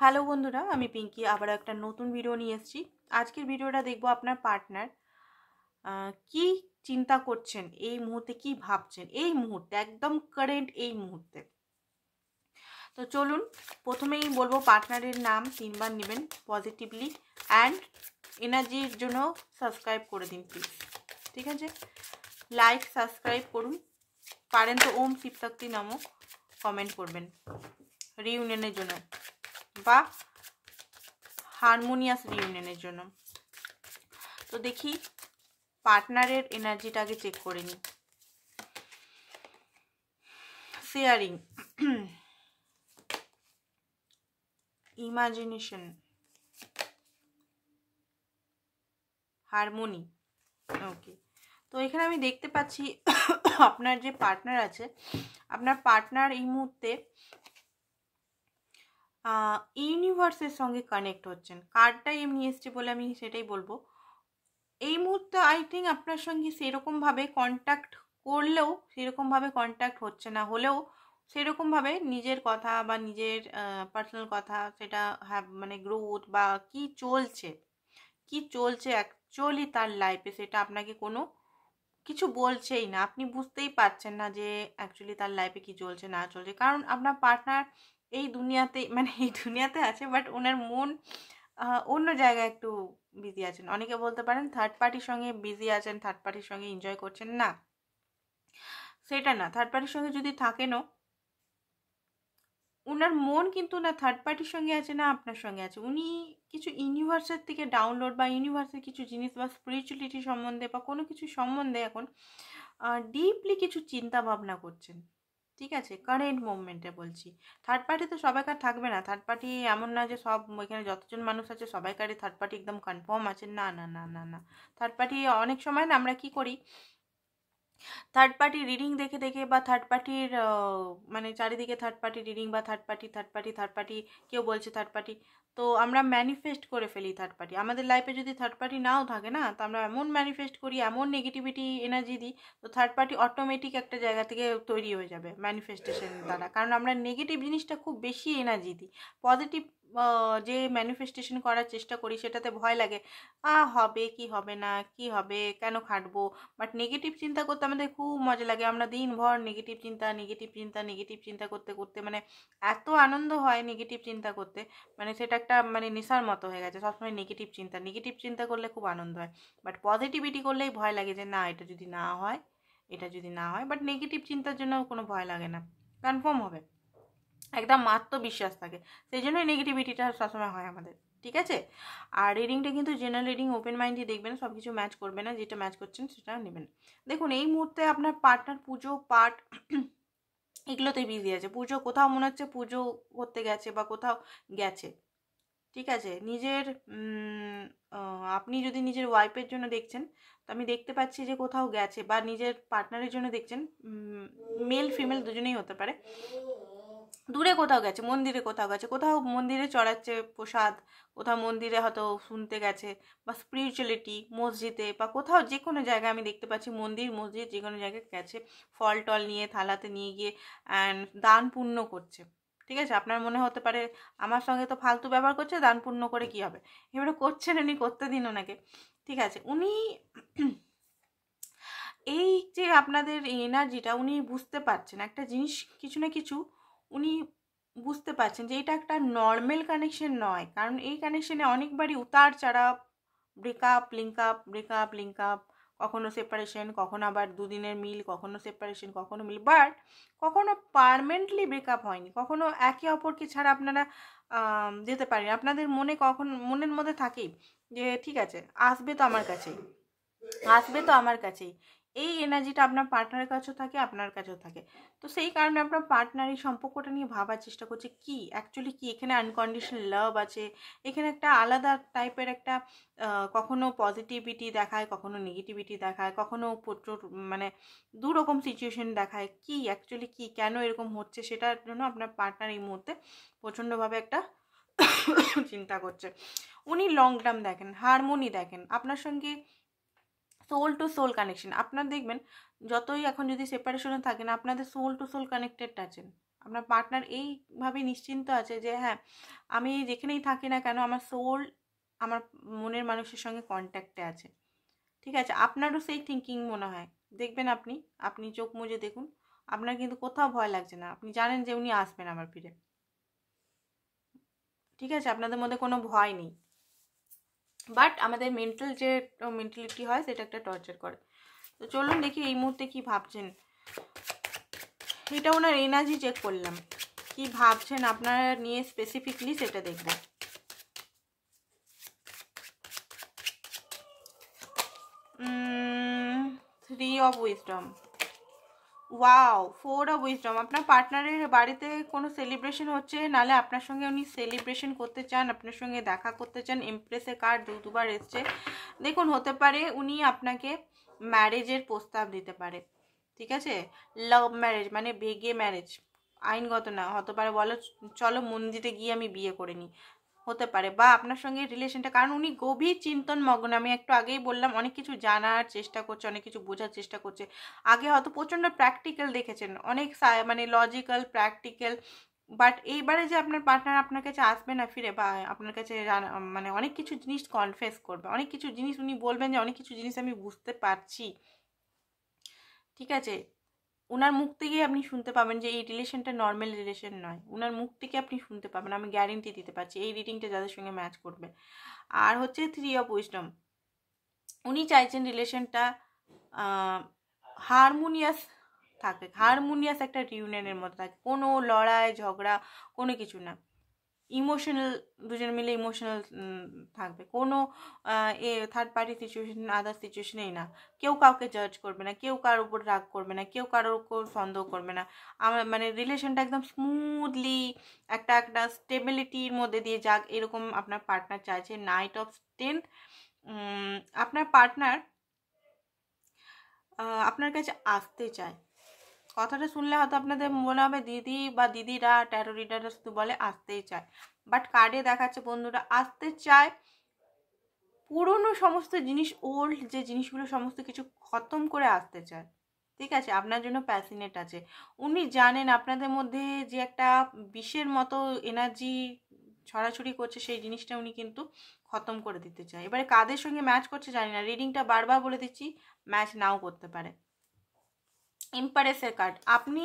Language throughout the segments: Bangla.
হ্যালো বন্ধুরা, আমি পিঙ্কি আবার একটা নতুন ভিডিও নিয়ে এসেছি। আজকের ভিডিওটা দেখবো আপনার পার্টনার কি চিন্তা করছেন এই মুহূর্তে, কি ভাবছেন এই মুহূর্তে, একদম কারেন্ট এই মুহূর্তে। তো চলুন, প্রথমেই বলবো পার্টনারের নাম 3বার নেবেন পজিটিভলি অ্যান্ড এনার্জির জন্য সাবস্ক্রাইব করে দিন প্লিজ। ঠিক আছে, লাইক সাবস্ক্রাইব করুন, পারেন তো ওম শিব শক্তি নামও কমেন্ট করবেন রিউনিয়নের জন্য বা হারমোনিয়াস রিউনিয়নের জন্য। তো দেখি পার্টনারের এনার্জিটাকে চেক করে নিই। Sharing, imagination, harmony. ওকে, তো এখানে আমি দেখতে পাচ্ছি আপনার যে পার্টনার আছে, আপনার পার্টনার এই মুহূর্তে ইউনিভার্সের সঙ্গে কানেক্ট হচ্ছেন। কার্ডটাই এমনি এসছে বলে আমি সেটাই বলবো। এই মুহূর্তে আই থিঙ্ক আপনার সঙ্গে সেরকমভাবে কন্ট্যাক্ট করলেও সেরকমভাবে কন্ট্যাক্ট হচ্ছে না, হলেও সেরকমভাবে নিজের কথা বা নিজের পার্সোনাল কথা, সেটা মানে গ্রোথ বা কি চলছে অ্যাকচুয়ালি তার লাইফে, সেটা আপনাকে কোনো কিছু বলছেই না। আপনি বুঝতেই পারছেন না যে অ্যাকচুয়ালি তার লাইফে কি চলছে না চলছে, কারণ আপনার পার্টনার এই দুনিয়াতে, মানে এই দুনিয়াতে আছে, বাট ওনার মন অন্য জায়গায় একটু বিজি আছেন। অনেকে বলতে পারেন থার্ড পার্টির সঙ্গে বিজি আছেন, থার্ড পার্টির সঙ্গে এনজয় করছেন না, সেটা না। থার্ড পার্টির সঙ্গে যদি থাকেনও, ওনার মন কিন্তু না থার্ড পার্টির সঙ্গে আছে না আপনার সঙ্গে আছে। উনি কিছু ইউনিভার্সের থেকে ডাউনলোড বা ইউনিভার্সের কিছু জিনিস বা স্পিরিচুয়ালিটি সম্বন্ধে বা কোনো কিছু সম্বন্ধে এখন ডিপলি কিছু চিন্তা ভাবনা করছেন। ঠিক আছে, কারেন্ট মুভমেন্টে বলছি। থার্ড পার্টি তো সবাইকার থাকবে না। থার্ড পার্টি এমন না যে সব এখানে যতজন মানুষ আছে সবাইকারই থার্ড পার্টি একদম কনফার্ম আছে, না না না না না। থার্ড পার্টি অনেক সময় না আমরা কি করি, থার্ড পার্টি রিডিং দেখে দেখে বা থার্ড পার্টির মানে চারিদিকে থার্ড পার্টি রিডিং বা থার্ড পার্টি কেউ বলছে থার্ড পার্টি, তো আমরা ম্যানিফেস্ট করে ফেলি থার্ড পার্টি। আমাদের লাইফে যদি থার্ড পার্টি নাও থাকে না, তো আমরা এমন ম্যানিফেস্ট করি, এমন নেগেটিভিটি এনার্জি দিই, তো থার্ড পার্টি অটোমেটিক একটা জায়গা থেকে তৈরি হয়ে যাবে ম্যানিফেস্টেশন দ্বারা। কারণ আমরা নেগেটিভ জিনিসটা খুব বেশি এনার্জি দিই। পজিটিভ যে ম্যানিফেস্টেশন করার চেষ্টা করি সেটাতে ভয় লাগে, হবে কি হবে না, কি হবে, কেন খাটবো। বাট নেগেটিভ চিন্তা করতে আমাদের খুব মজা লাগে। আমরা দিনভর নেগেটিভ চিন্তা করতে করতে মানে এত আনন্দ হয় নেগেটিভ চিন্তা করতে, মানে সেটা একটা মানে নেশার মতো হয়ে গেছে। সবসময় নেগেটিভ চিন্তা করলে খুব আনন্দ হয়, বাট পজিটিভিটি করলেই ভয় লাগে যে না, এটা যদি না হয়, এটা যদি না হয়। বাট নেগেটিভ চিন্তার জন্য কোনো ভয় লাগে না, কনফার্ম হবে, একদম আত্মবিশ্বাস থাকে। সেই জন্যই নেগেটিভিটিটা সবসময় হয় আমাদের। ঠিক আছে, আর রিডিংটা কিন্তু জেনারেল রিডিং, ওপেন মাইন্ডই দেখবেন, সব কিছু ম্যাচ করবে না, যেটা ম্যাচ করছেন সেটা নেবেন। দেখুন এই মুহূর্তে আপনার পার্টনার পুজো পাঠ এগুলোতেই বিজি আছে। পুজো কোথাও মনে হচ্ছে পুজো করতে গেছে বা কোথাও গেছে। ঠিক আছে, নিজের আপনি যদি নিজের ওয়াইফের জন্য দেখছেন, তো আমি দেখতে পাচ্ছি যে কোথাও গেছে, বা নিজের পার্টনারের জন্য দেখছেন, মেল ফিমেল দুজনেই হতে পারে, দূরে কোথাও গেছে, মন্দিরে কোথাও গেছে, কোথাও মন্দিরে চড়াচ্ছে প্রসাদ, কোথাও মন্দিরে হয়তো শুনতে গেছে, বা স্পিরিচুয়ালিটি মসজিদে বা কোথাও যে কোনো জায়গায় আমি দেখতে পাচ্ছি, মন্দির মসজিদ যে কোনো জায়গায় গেছে, ফল টল নিয়ে থালাতে নিয়ে গিয়ে অ্যান্ড দান পুণ্য করছে। ঠিক আছে, আপনার মনে হতে পারে আমার সঙ্গে তো ফালতু ব্যবহার করছে, দান পুণ্য করে কি হবে, এবারে করছেন, উনি করতে দিন ওনাকে। ঠিক আছে, উনি এই যে আপনাদের এনার্জিটা উনি বুঝতে পারছেন, একটা জিনিস কিছু না কিছু উনি বুঝতে পারছেন যে এটা একটা নর্মাল কানেকশন নয়। কারণ এই কানেকশনে অনেকবারই উতার চড়াও, ব্রেকআপ, কখনো সেপারেশন, কখনো আবার দুদিনের মিল, কখনো সেপারেশন, কখনো মিল, বাট কখনো পারমানেন্টলি ব্রেকআপ হয়নি, কখনো একে অপরকে ছাড়া আপনারা যেতে পারেন। আপনাদের মনের মধ্যে থাকেই যে ঠিক আছে, আসবে তো আমার কাছেই। এই এনার্জিটা আপনার পার্টনারের কাছেও থাকে, আপনার কাছেও থাকে। তো সেই কারণে আপনার পার্টনার এই সম্পর্কটা নিয়ে ভাবার চেষ্টা করছে কি অ্যাকচুয়ালি কি এখানে আনকন্ডিশনাল লাভ আছে, এখানে একটা আলাদা টাইপের একটা কখনো পজিটিভিটি দেখায়, কখনো নেগেটিভিটি দেখায়, কখনো প্রচুর মানে দুরকম সিচুয়েশন দেখায়, কি অ্যাকচুয়ালি কি কেন এরকম হচ্ছে, সেটার জন্য আপনার পার্টনার এই মুহূর্তে প্রচণ্ডভাবে একটা চিন্তা করছে। উনি লং টার্ম দেখেন, হারমোনি দেখেন আপনার সঙ্গে, সোল টু সোল কানেকশন। আপনার দেখবেন যতই এখন যদি সেপারেশনে থাকেন, আপনাদের সোল টু সোল কানেক্টেড আছেন, আপনার পার্টনার এইভাবে নিশ্চিন্ত আছে যে হ্যাঁ, আমি যেখানেই থাকি না কেন আমার সোল আমার মনের মানুষের সঙ্গে কন্ট্যাক্টে আছে। ঠিক আছে, আপনারও সেই থিঙ্কিং মনে হয়। দেখবেন আপনি, আপনি চোখ মুজে দেখুন, আপনার কিন্তু কোথাও ভয় লাগছে না। আপনি জানেন যে উনি আসবেন আবার ফিরে। ঠিক আছে, আপনাদের মধ্যে কোনো ভয় নেই। বাট আমাদের মেন্টাল যে মেন্টালিটি হয় সেটা একটা টর্চার করে। তো চলুন দেখি এই মুহূর্তে কি ভাবছেন। এটা ওনার এনার্জি চেক করলাম, কি ভাবছেন আপনারা নিয়ে স্পেসিফিকলি সেটা দেখবেন। Three of wisdom, wow, 4 of wisdom. আপনার পার্টনারের বাড়িতে কোনো সেলিব্রেশন হচ্ছে, নালে আপনার সঙ্গে উনি সেলিব্রেশন করতে চান, আপনার সঙ্গে দেখা করতে চান। এমপ্রেসের কার্ড দুবার এসছে। দেখুন, হতে পারে উনি আপনাকে ম্যারেজের প্রস্তাব দিতে পারে। ঠিক আছে, লাভ ম্যারেজ মানে বেগে ম্যারেজ, আইনগত না, হতে পারে বলো চলো মন্দিরে গিয়ে আমি বিয়ে করে নিই, হতে পারে। বা আপনার সঙ্গে রিলেশনটা, কারণ উনি গভীর চিন্তন মগ্ন, আমি একটু আগেই বললাম, অনেক কিছু জানার চেষ্টা করছে, অনেক কিছু বোঝার চেষ্টা করছে। আগে হয়তো প্রচণ্ড প্র্যাকটিক্যাল দেখেছেন, অনেক মানে লজিক্যাল প্র্যাকটিক্যাল, বাট এইবারে যে আপনার পার্টনার আপনার কাছে আসবে না ফিরে, বা আপনার কাছে মানে অনেক কিছু জিনিস কনফেস করবে, অনেক কিছু জিনিস উনি বলবেন যে অনেক কিছু জিনিস আমি বুঝতে পারছি। ঠিক আছে, ওনার মুখ থেকে আপনি শুনতে পাবেন যে এই রিলেশনটা নর্মাল রিলেশন নয়, ওনার মুখ থেকে আপনি শুনতে পাবেন, আমি গ্যারেন্টি দিতে পারছি এই রিডিংটা যাদের সঙ্গে ম্যাচ করবে। আর হচ্ছে 3 অফ উইজডম, উনি চাইছেন রিলেশনটা হারমোনিয়াস থাকে, হারমোনিয়াস একটা রিউনিয়নের মতো থাকে, কোনো লড়াই ঝগড়া কোনো কিছু না, ইমোশনাল, দুজন মিলে ইমোশনাল থাকবে, কোনো থার্ড পার্টি সিচুয়েশন আদার সিচুয়েশনেই না, কেউ কাউকে জাজ করবে না, কেউ কারোর উপর রাগ করবে না, কেউ কারোর উপর সন্দেহ করবে না। আমার মানে রিলেশনটা একদম স্মুথলি একটা একটা স্টেবিলিটির মধ্যে দিয়ে যাক, এরকম আপনার পার্টনার চাইছে। নাইট অফ স্ট্রেংথ, আপনার পার্টনার আপনার কাছে আসতে চায়। কথাটা শুনলে হয়তো আপনাদের মনে হবে দিদি বা দিদিরা ট্যারো রিডাররা শুধু বলে আসতেই চায়, বাট কার্ডে দেখাচ্ছে বন্ধুরা আসতে চায়, পুরনো সমস্ত জিনিস, ওল্ড যে জিনিসগুলো সমস্ত কিছু খতম করে আসতে চায়। ঠিক আছে, আপনার জন্য প্যাসিনেট আছে, উনি জানেন আপনাদের মধ্যে যে একটা বিষের মতো এনার্জি ছড়াছড়ি করছে, সেই জিনিসটা উনি কিন্তু খতম করে দিতে চায়। এবারে কাদের সঙ্গে ম্যাচ করছে জানি না, রিডিংটা বারবার বলে দিচ্ছি, ম্যাচ নাও করতে পারে। এম্পারেসের কার্ড, আপনি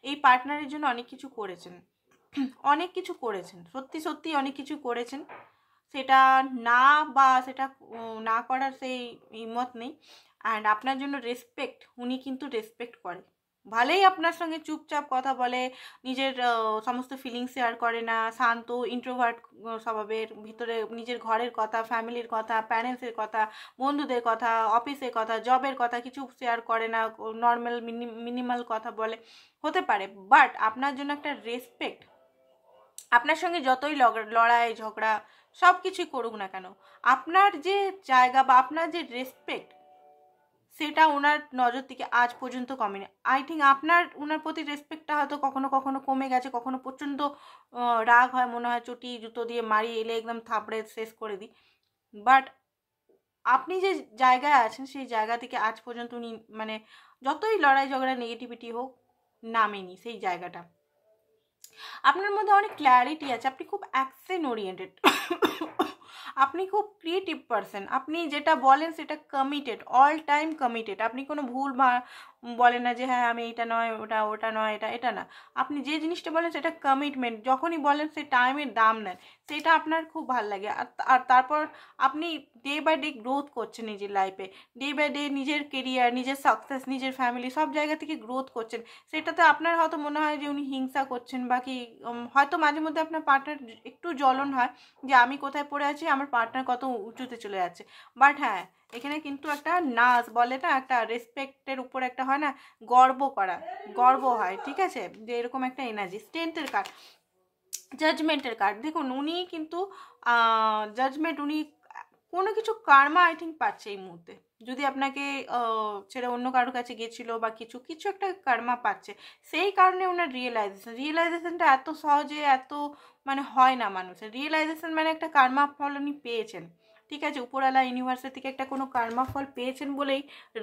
এই পার্টনারের জন্য অনেক কিছু করেছেন, অনেক কিছু করেছেন, সত্যি সত্যি অনেক কিছু করেছেন, সেটা না বা সেটা না করার সেই হিম্মত নেই। অ্যান্ড আপনার জন্য রেসপেক্ট, উনি কিন্তু রেসপেক্ট করে, ভালোই আপনার সঙ্গে চুপচাপ কথা বলে, নিজের সমস্ত ফিলিংস শেয়ার করে না, শান্ত ইন্ট্রোভার্ট স্বভাবের, ভিতরে নিজের ঘরের কথা, ফ্যামিলির কথা, প্যারেন্টসের কথা, বন্ধুদের কথা, অফিসের কথা, জবের কথা কিছু শেয়ার করে না, নর্মাল মিনিমাল কথা বলে, হতে পারে। বাট আপনার জন্য একটা রেসপেক্ট, আপনার সঙ্গে যতই লড়াই ঝগড়া সব কিছুই করুক না কেন, আপনার যে জায়গা বা আপনার যে রেসপেক্ট, সেটা ওনার নজর থেকে আজ পর্যন্ত কমেনি। আই থিঙ্ক আপনার ওনার প্রতি রেসপেক্টটা হয়তো কখনো কখনো কমে গেছে, কখনো প্রচণ্ড রাগ হয়, মনে হয় চটি জুতো দিয়ে মারি এলে একদম থাপড়ে শেষ করে দিই। বাট আপনি যে জায়গায় আছেন সেই জায়গা থেকে আজ পর্যন্ত উনি মানে যতই লড়াই ঝগড়া নেগেটিভিটি হোক নামেনি সেই জায়গাটা। আপনার মধ্যে অনেক ক্ল্যারিটি আছে, আপনি খুব অ্যাকশন ওরিয়েন্টেড, আপনি খুব ক্রিয়েটিভ পারসন, আপনি যেটা বলেন সেটা কমিটেড, অল টাইম কমিটেড, আপনি কোনো ভুল বলেন না যে হ্যাঁ আমি এটা নয় ওটা, ওটা নয় এটা, এটা না, আপনি যে জিনিসটা বলেন সেটা কমিটমেন্ট, যখনই বলেন সেই টাইমের দাম নেন, সেটা আপনার খুব ভালো লাগে। আর তারপর আপনি ডে বাই ডে গ্রোথ করছেন নিজের লাইফে, ডে বাই ডে নিজের কেরিয়ার, নিজের সাকসেস, নিজের ফ্যামিলি সব জায়গা থেকে গ্রোথ করছেন। সেটাতে আপনার হয়তো মনে হয় যে উনি হিংসা করছেন বা কি, হয়তো মাঝে মধ্যে আপনার পার্টনার একটু জ্বলন হয় যে আমি কোথায় পড়ে আছি, আমার পার্টনার কত উঁচুতে চলে যাচ্ছে। বাট হ্যাঁ, এখানে কিন্তু একটা নাজ বলে না, একটা রেসপেক্টের উপর একটা হয় না গর্ব করা, গর্ব হয়। ঠিক আছে, যে এরকম একটা এনার্জি। স্ট্রেন্থের কার্ড, জাজমেন্টের কার্ড, দেখুন উনি কিন্তু জাজমেন্ট, উনি কোনো কিছু কার্মা আই থিঙ্ক পাচ্ছে এই মুহূর্তে, যদি আপনাকে ছেড়ে অন্য কারোর কাছে গেছিলো বা কিছু কিছু একটা কার্মা পাচ্ছে, সেই কারণে ওনার রিয়েলাইজেশনটা এত সহজে এত মানে হয় না মানুষের। রিয়েলাইজেশন মানে একটা কার্মা ফল উনি পেয়েছেন। ঠিক আছে, উপরওয়ালা ইউনিভার্সের থেকে একটা কোনো কর্মফল পেয়েছেন বলেই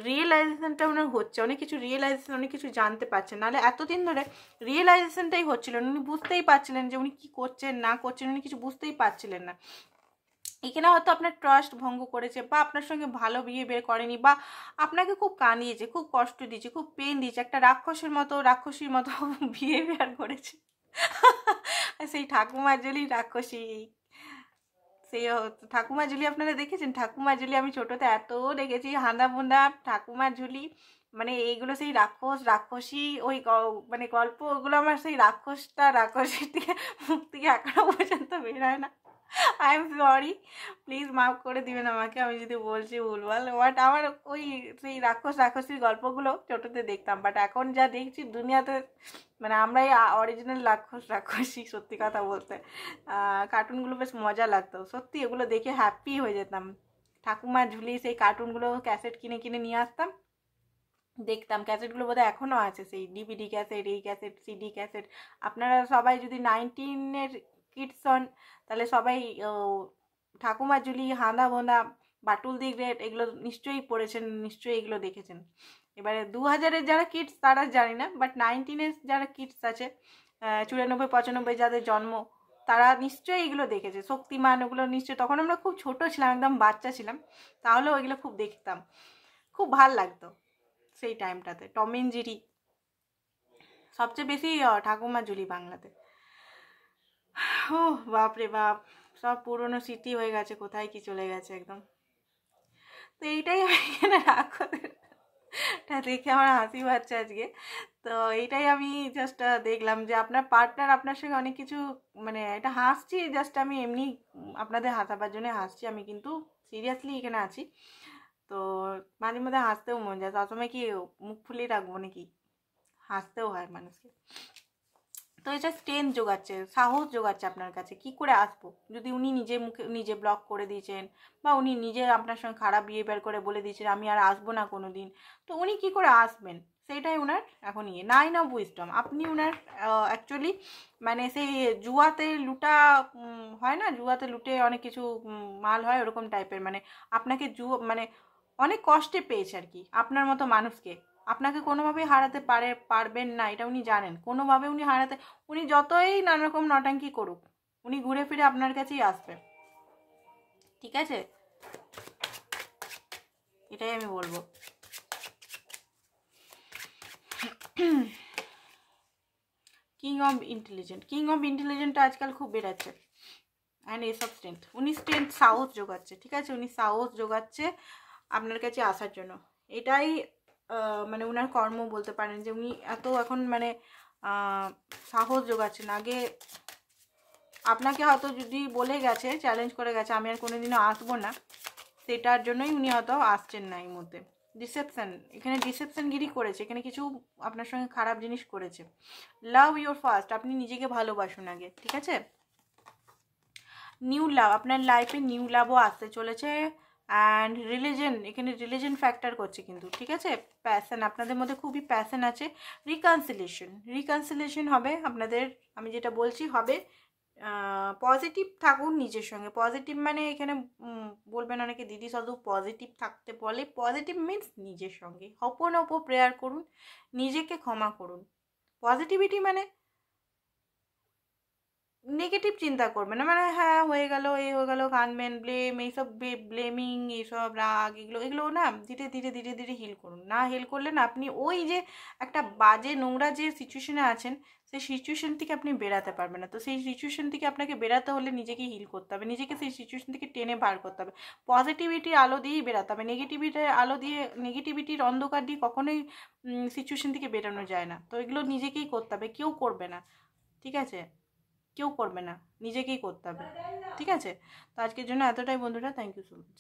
রিয়েলাইজেশনটা ওনার হচ্ছে, অনেক কিছু রিয়েলাইজেশন, অনেক কিছু জানতে পারছেন। নাহলে এতদিন ধরে রিয়েলাইজেশনটাই হচ্ছিল না, উনি বুঝতেই পারছিলেন যে উনি কী করছেন না করছেন, উনি কিছু বুঝতেই পারছিলেন না। এখানে হয়তো আপনার ট্রাস্ট ভঙ্গ করেছে, বা আপনার সঙ্গে ভালো বিহেভিয়ার করেনি, বা আপনাকে খুব কাঁদিয়েছে, খুব কষ্ট দিয়েছে, খুব পেন দিয়েছে, একটা রাক্ষসীর মতো বিহেভিয়ার করেছে। সেই ঠাকুমার জলি রাক্ষসী, সেই ঠাকুমা ঝুলি আপনারা দেখেছেন? ঠাকুমা ঝুলি আমি ছোটোতে এত দেখেছি, হাঁদা বোঁদা ঠাকুমার ঝুলি, মানে এইগুলো সেই রাক্ষসী ওই মানে গল্প, ওগুলো আমার সেই রাক্ষসীর থেকে মুখ থেকে এখনো পর্যন্ত বেরোয় না। আই এম সরি, প্লিজ মাফ করে দিবেন আমাকে আমি যদি বলছি ভুলভাল। বাট আমার ওই সেই রাক্ষসীর গল্পগুলো ছোটোতে দেখতাম, বাট এখন যা দেখছি দুনিয়াতে, মানে আমরাই অরিজিনাল রাক্ষসী। সত্যি কথা বলতে কার্টুনগুলো বেশ মজা লাগতো সত্যি, এগুলো দেখে হ্যাপি হয়ে যেতাম। ঠাকুমার ঝুলি সেই কার্টুনগুলো ক্যাসেট কিনে নিয়ে আসতাম, দেখতাম। ক্যাসেটগুলো বোধহয় এখনও আছে, সেই ডিভিডি ক্যাসেট, এই ক্যাসেট, সিডি ক্যাসেট। আপনারা সবাই যদি 19-এর কিডস হন তাহলে সবাই ঠাকুমার ঝুলি, হাঁদা ভোঁদা, বাটুল দি গ্রেট এগুলো নিশ্চয়ই পড়েছেন, নিশ্চয়ই এগুলো দেখেছেন। এবারে 2000-এর যারা কিডস তারা জানি না, বাট 19-এর যারা কিডস আছে, 94-95 যাদের জন্ম, তারা নিশ্চয়ই এগুলো দেখেছে। শক্তিমান ওগুলো নিশ্চয়ই, তখন আমরা খুব ছোট ছিলাম, একদম বাচ্চা ছিলাম, তাহলেও ওইগুলো খুব দেখতাম, খুব ভাল লাগতো সেই টাইমটাতে। টম এন্ড জেরি সবচেয়ে বেশি ঠাকুমার ঝুলি বাংলাতে। ও বাপরে বাপ, সব পুরনো স্মৃতি হয়ে গেছে, কোথায় কি চলে গেছে একদম। তো এইটাই আমি এখানে রাখো, এটা দেখে আমার হাসি পাচ্ছে আজকে। তো এইটাই আমি জাস্ট দেখলাম যে আপনার পার্টনার আপনার সঙ্গে অনেক কিছু, মানে এটা হাসছি জাস্ট, আমি এমনি আপনাদের হাসাবার জন্য হাসছি, আমি কিন্তু সিরিয়াসলি এখানে আছি। তো মাঝে মধ্যে হাসতেও মন যায়, সবসময় কি মুখ ফুলিয়ে রাখবো নাকি, হাসতেও হয় মানুষকে। তো এটা স্ট্রেংথ জোগাচ্ছে, সাহস জোগাচ্ছে আপনার কাছে। কি করে আসবো যদি উনি নিজে ব্লক করে দিয়েছেন, বা উনি নিজে আপনার সঙ্গে খারাপ বিহেভিয়ার করে বলে দিয়েছেন আমি আর আসবো না কোনো দিন, তো উনি কি করে আসবেন? সেইটাই ওনার এখন 9 অফ উইজডম। আপনি ওনার অ্যাকচুয়ালি মানে সেই জুয়াতে লুটা হয় না, জুয়াতে লুটে অনেক কিছু মাল হয়, ওরকম টাইপের। মানে আপনাকে মানে অনেক কষ্টে পেয়েছে আর কি আপনার মতো মানুষকে। আপনাকে কোনোভাবেই হারাতে পারবেন না, এটা উনি জানেন। কোনোভাবে উনি যতই নানা রকম নটাঙ্কি করুক, উনি ঘুরে ফিরে আপনার কাছেই আসবে, ঠিক আছে? এটাই আমি বলবো। কিং অফ ইন্টেলিজেন্টটা আজকাল খুব বেড়াচ্ছে, অ্যান্ড এসব স্ট্রেংথ, উনি সাহস জোগাচ্ছে, ঠিক আছে? উনি সাহস জোগাচ্ছে আপনার কাছে আসার জন্য। এটাই মানে উনার কর্ম বলতে পারেন, যে উনি এত এখন মানে সাহস জোগাচ্ছেন। আগে আপনাকে হয়তো যদি বলে গেছে, চ্যালেঞ্জ করে গেছে আমি আর কোনোদিনও আসবো না, সেটার জন্যই উনি হয়তো আসছেন না এই মধ্যে। এখানে ডিসেপশনগিরি করেছে, এখানে কিছু আপনার সঙ্গে খারাপ জিনিস করেছে। লাভ ইউর ফার্স্ট, আপনি নিজেকে ভালোবাসুন আগে, ঠিক আছে? নিউ লাভ, আপনার লাইফে নিউ লাভও আসতে চলেছে। অ্যান্ড এখানে রিলিজন ফ্যাক্টর করছে কিন্তু, ঠিক আছে? প্যাশন, আপনাদের মধ্যে খুবই প্যাশন আছে। রিকনসিলিয়েশন হবে আপনাদের, আমি যেটা বলছি হবে। পজিটিভ থাকুন নিজের সঙ্গে। পজিটিভ মানে এখানে বলবেন অনেকে দিদি শুধু পজিটিভ থাকতে বলে, পজিটিভ মিন্স নিজের সঙ্গে অপর প্রেয়ার করুন, নিজেকে ক্ষমা করুন। পজিটিভিটি মানে নেগেটিভ চিন্তা করবে না, মানে হ্যাঁ হয়ে গেল, এই হয়ে গেল, কানবেন, এইসব ব্লেমিং, এইসব রাগ, এগুলো না ধীরে ধীরে ধীরে ধীরে হিল করুন। না হিল করলে না আপনি ওই যে একটা বাজে নোংরা যে সিচুয়েশনে আছেন, সেই সিচুয়েশন থেকে আপনি বেরাতে পারবেন না। তো সেই সিচুয়েশন থেকে আপনাকে বেরাতে হলে নিজেকে হিল করতে হবে, নিজেকে সেই সিচুয়েশন থেকে টেনে বার করতে হবে। পজিটিভিটির আলো দিয়েই বেরাতে হবে, নেগেটিভিটির অন্ধকার দিয়ে কখনোই সিচুয়েশন থেকে বেরানো যায় না। তো এগুলো নিজেকেই করতে হবে, কেউ করবে না, ঠিক আছে? কেউ করবে না, নিজেকেই করতে হবে, ঠিক আছে? তো আজকের জন্য এতটাই বন্ধুরা, থ্যাংক ইউ সো মাচ।